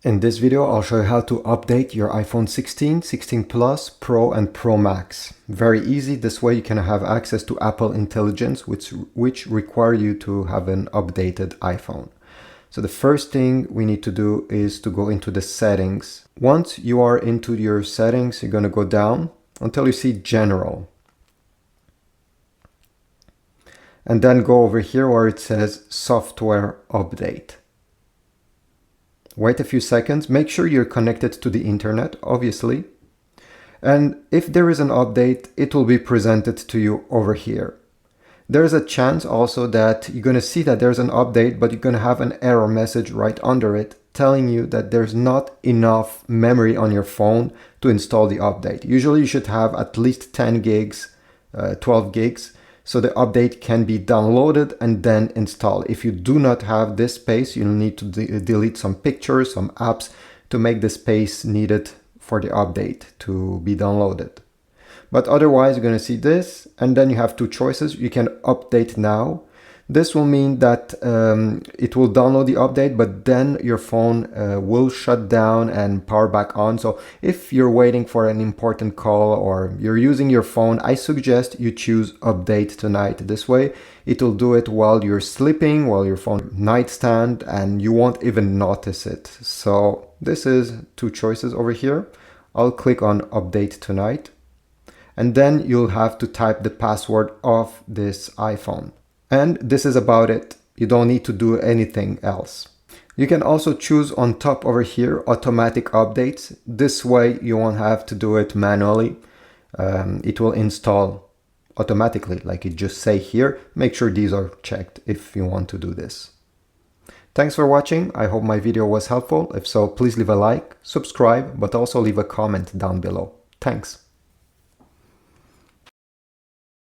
In this video, I'll show you how to update your iPhone 16, 16 Plus, Pro and Pro Max. Very easy. This way you can have access to Apple Intelligence, which require you to have an updated iPhone. So the first thing we need to do is to go into the settings. Once you are into your settings, you're going to go down until you see General. And then go over here where it says Software Update. Wait a few seconds, make sure you're connected to the internet, obviously. And if there is an update, it will be presented to you over here. There's a chance also that you're going to see that there's an update, but you're going to have an error message right under it telling you that there's not enough memory on your phone to install the update. Usually you should have at least 10 gigs, 12 gigs. So the update can be downloaded and then installed. If you do not have this space, you'll need to delete some pictures, some apps to make the space needed for the update to be downloaded. But otherwise, you're going to see this, and then you have two choices. You can update now. This will mean that it will download the update, but then your phone will shut down and power back on. So if you're waiting for an important call or you're using your phone, I suggest you choose update tonight. This way, it will do it while you're sleeping, while your phone nightstand, and you won't even notice it. So this is two choices over here. I'll click on update tonight, and then you'll have to type the password of this iPhone. And this is about it. You don't need to do anything else. You can also choose on top over here, automatic updates. This way you won't have to do it manually. It will install automatically, like it just say here. Make sure these are checked if you want to do this. Thanks for watching. I hope my video was helpful. If so, please leave a like, subscribe, but also leave a comment down below. Thanks.